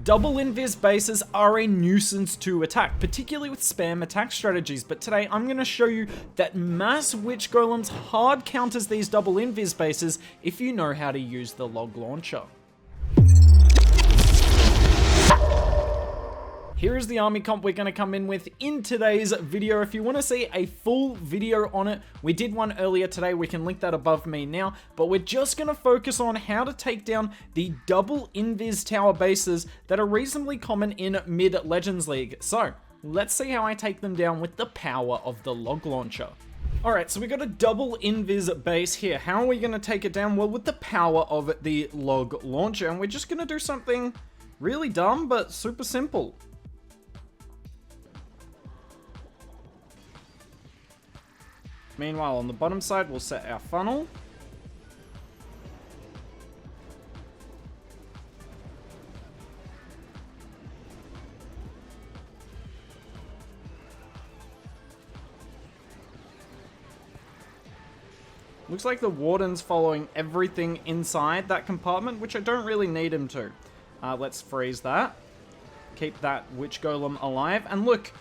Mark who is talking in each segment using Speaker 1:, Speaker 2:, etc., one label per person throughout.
Speaker 1: Double invis bases are a nuisance to attack, particularly with spam attack strategies, but today I'm going to show you that mass witch golems hard counters these double invis bases if you know how to use the log launcher. Here is the army comp we're going to come in with in today's video. If you want to see a full video on it, we did one earlier today. We can link that above me now, but we're just going to focus on how to take down the double invis tower bases that are reasonably common in mid Legends League. So let's see how I take them down with the power of the log launcher. Alright, so we got a double invis base here. How are we going to take it down? Well, with the power of the log launcher, and we're just going to do something really dumb, but super simple. Meanwhile, on the bottom side, we'll set our funnel. Looks like the warden's following everything inside that compartment, which I don't really need him to. Let's freeze that. Keep that witch golem alive. And look,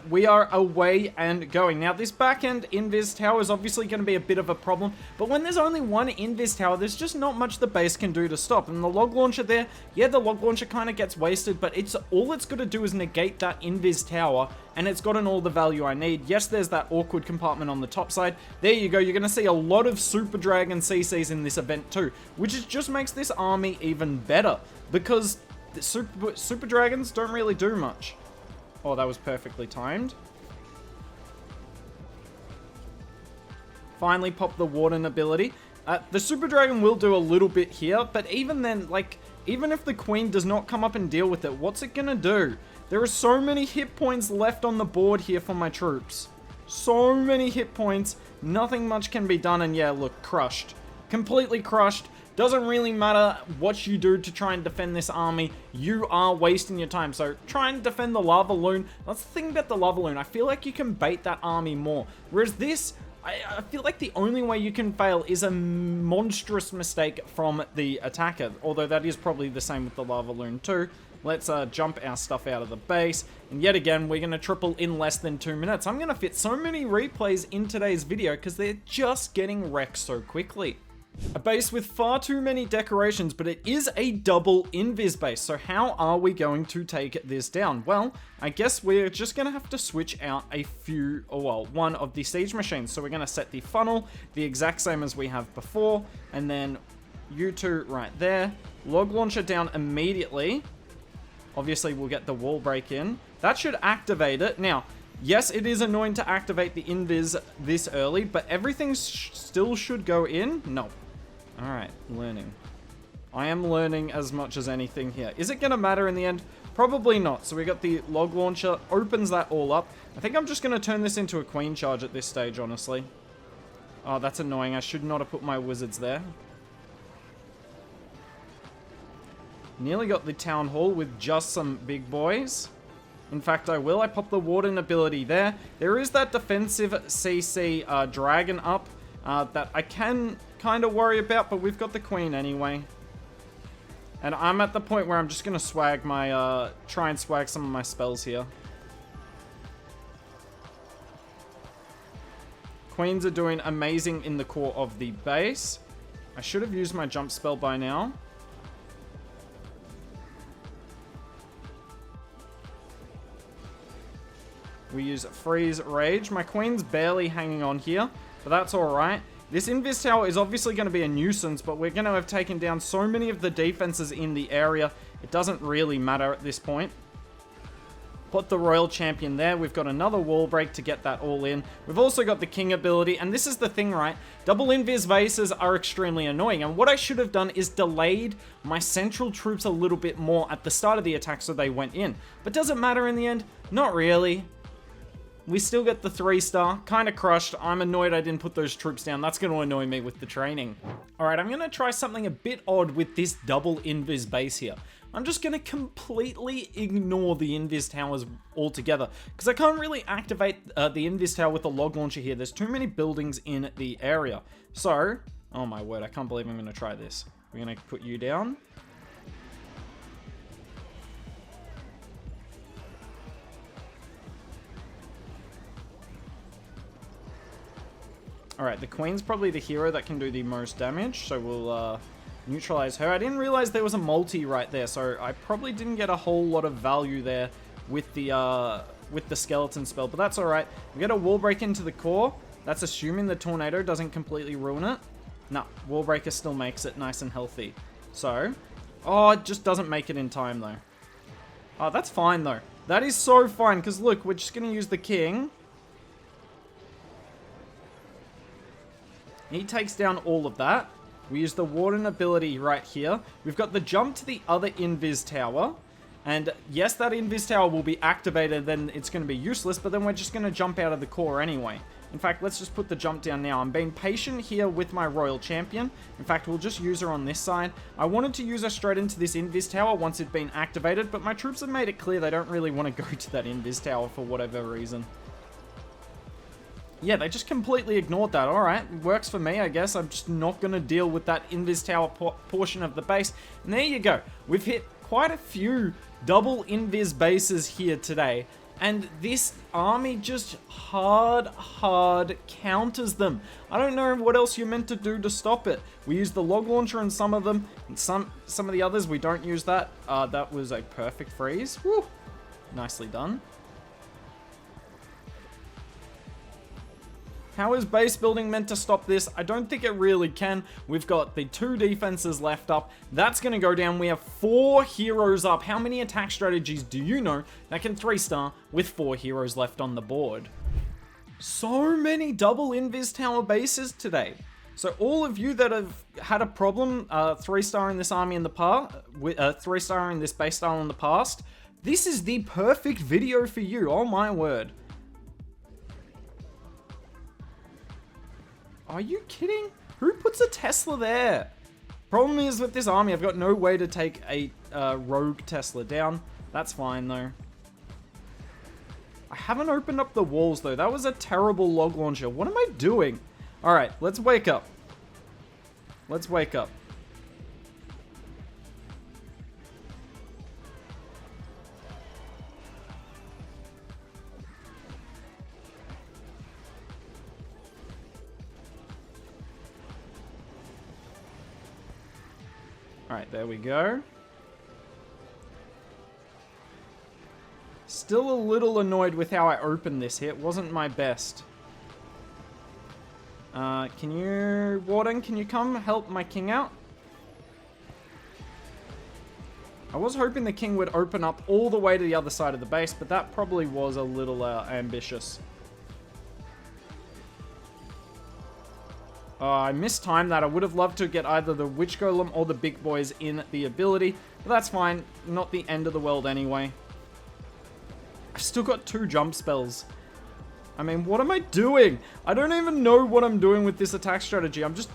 Speaker 1: we are away and going. Now, this back-end invis tower is obviously going to be a bit of a problem, but when there's only one invis tower, there's just not much the base can do to stop. And the log launcher there, yeah, the log launcher kind of gets wasted, but all it's got to do is negate that invis tower, and it's gotten all the value I need. Yes, there's that awkward compartment on the top side. There you go. You're going to see a lot of Super Dragon CCs in this event too, which just makes this army even better, because the Super Dragons don't really do much. Oh, that was perfectly timed. Finally pop the Warden ability. The Super Dragon will do a little bit here, but even then, like, even if the Queen does not come up and deal with it, what's it gonna do? There are so many hit points left on the board here for my troops. So many hit points, nothing much can be done, and yeah, look, crushed. Completely crushed. Doesn't really matter what you do to try and defend this army, you are wasting your time. So try and defend the lava loon. That's the thing about the lava loon. I feel like you can bait that army more. Whereas this, I feel like the only way you can fail is a monstrous mistake from the attacker. Although that is probably the same with the lava loon too. Let's jump our stuff out of the base. And yet again, we're going to triple in less than 2 minutes. I'm going to fit so many replays in today's video because they're just getting wrecked so quickly. A base with far too many decorations, but it is a double invis base. So how are we going to take this down? Well, I guess we're just going to have to switch out a few, one of the siege machines. So we're going to set the funnel the exact same as we have before. And then you two right there. Log launcher down immediately. Obviously, we'll get the wall break in. That should activate it. Now, yes, it is annoying to activate the invis this early, but everything still should go in. No. Alright, learning. I am learning as much as anything here. Is it going to matter in the end? Probably not. So we got the log launcher, opens that all up. I think I'm just going to turn this into a queen charge at this stage, honestly. Oh, that's annoying. I should not have put my wizards there. Nearly got the town hall with just some big boys. In fact, I will. I pop the warden ability there. There is that defensive CC dragon up that I can kind of worry about, but we've got the queen anyway. And I'm at the point where I'm just going to swag my, try and swag some of my spells here. Queens are doing amazing in the core of the base. I should have used my jump spell by now. We use Freeze Rage. My queen's barely hanging on here, but that's alright. This invis tower is obviously going to be a nuisance, but we're going to have taken down so many of the defenses in the area, it doesn't really matter at this point. Put the Royal Champion there. We've got another wall break to get that all in. We've also got the King ability, and this is the thing, right? Double invis bases are extremely annoying, and what I should have done is delayed my central troops a little bit more at the start of the attack so they went in. But does it matter in the end? Not really. We still get the 3-star, kind of crushed. I'm annoyed I didn't put those troops down. That's going to annoy me with the training. All right, I'm going to try something a bit odd with this double invis base here. I'm just going to completely ignore the invis towers altogether because I can't really activate the invis tower with the log launcher here. There's too many buildings in the area. So, oh my word, I can't believe I'm going to try this. We're going to put you down. Alright, the Queen's probably the hero that can do the most damage, so we'll neutralize her. I didn't realize there was a multi right there, so I probably didn't get a whole lot of value there with the skeleton spell, but that's alright. We get a wall break into the core. That's assuming the tornado doesn't completely ruin it. No, wall breaker still makes it nice and healthy. So, oh, it just doesn't make it in time though. Oh, that's fine though. That is so fine, because look, we're just going to use the king. He takes down all of that. We use the warden ability right here. We've got the jump to the other invis tower. And yes, that invis tower will be activated, then it's going to be useless, but then we're just going to jump out of the core anyway. In fact, let's just put the jump down now. I'm being patient here with my royal champion. In fact, we'll just use her on this side. I wanted to use her straight into this invis tower once it'd been activated, but my troops have made it clear they don't really want to go to that invis tower for whatever reason. Yeah, they just completely ignored that. Alright, works for me, I guess. I'm just not going to deal with that invis tower portion of the base. And there you go. We've hit quite a few double invis bases here today. And this army just hard counters them. I don't know what else you're meant to do to stop it. We use the log launcher in some of them, and some of the others we don't use that. That was a perfect freeze. Woo! Nicely done. How is base building meant to stop this? I don't think it really can. We've got the 2 defenses left up. That's going to go down. We have 4 heroes up. How many attack strategies do you know that can 3-star with 4 heroes left on the board? So many double invis tower bases today. So all of you that have had a problem 3-starring this army in the past, 3-starring this base style in the past, this is the perfect video for you. Oh my word. Are you kidding? Who puts a Tesla there? Problem is with this army, I've got no way to take a rogue Tesla down. That's fine though. I haven't opened up the walls though. That was a terrible log launcher. What am I doing? Alright, let's wake up. Let's wake up. Alright, there we go. Still a little annoyed with how I opened this here. It wasn't my best. Can you... Warden, can you come help my king out? I was hoping the king would open up all the way to the other side of the base, but that probably was a little ambitious. I mistimed that. I would have loved to get either the Witch Golem or the big boys in the ability. But that's fine. Not the end of the world anyway. I've still got 2 jump spells. I mean, what am I doing? I don't even know what I'm doing with this attack strategy. I'm just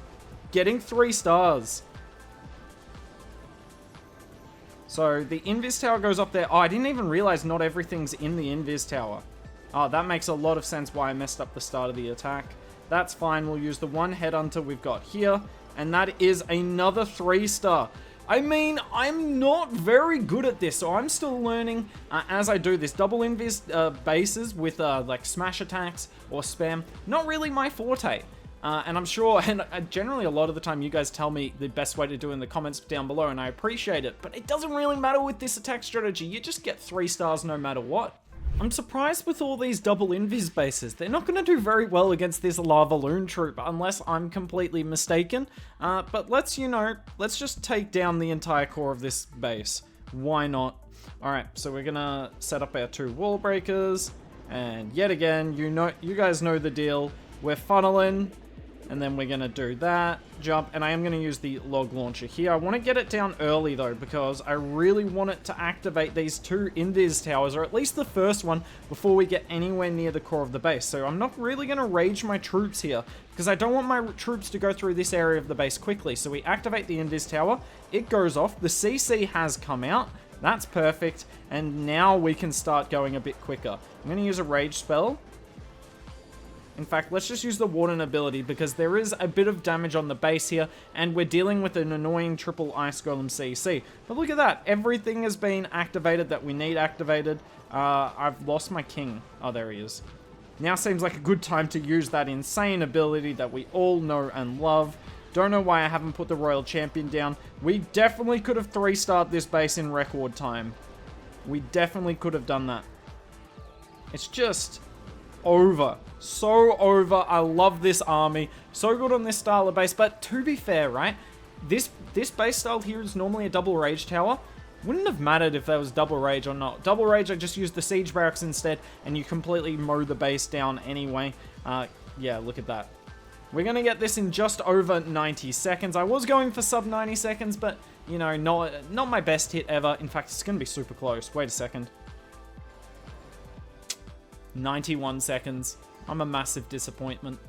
Speaker 1: getting 3 stars. So the Invis Tower goes up there. Oh, I didn't even realize not everything's in the Invis Tower. Oh, that makes a lot of sense why I messed up the start of the attack. That's fine. We'll use the 1 headhunter we've got here. And that is another 3-star. I mean, I'm not very good at this, so I'm still learning as I do this. Double invis bases with like smash attacks or spam, not really my forte. And I'm sure, and generally a lot of the time you guys tell me the best way to do in the comments down below, and I appreciate it. But it doesn't really matter with this attack strategy. You just get 3 stars no matter what. I'm surprised with all these double invis bases. They're not going to do very well against this lava loon troop unless I'm completely mistaken. But let's just take down the entire core of this base. Why not? Alright, so we're going to set up our 2 wall breakers. And yet again, you guys know the deal. We're funneling. And then we're going to do that, jump, and I am going to use the log launcher here. I want to get it down early though, because I really want it to activate these 2 invis towers, or at least the first one, before we get anywhere near the core of the base. So I'm not really going to rage my troops here, because I don't want my troops to go through this area of the base quickly. So we activate the invis tower, it goes off, the CC has come out, that's perfect, and now we can start going a bit quicker. I'm going to use a rage spell. In fact, let's just use the Warden ability because there is a bit of damage on the base here, and we're dealing with an annoying triple Ice Golem CC. But look at that. Everything has been activated that we need activated. I've lost my king. Oh, there he is. Now seems like a good time to use that insane ability that we all know and love. Don't know why I haven't put the Royal Champion down. We definitely could have 3-starred this base in record time. We definitely could have done that. It's just over. So over. I love this army. So good on this style of base. But to be fair, right? This base style here is normally a double rage tower. Wouldn't have mattered if there was double rage or not. Double rage, I just used the siege barracks instead, and you completely mow the base down anyway. Yeah, look at that. We're going to get this in just over 90 seconds. I was going for sub 90 seconds, but, you know, not my best hit ever. In fact, it's going to be super close. Wait a second. 91 seconds. I'm a massive disappointment.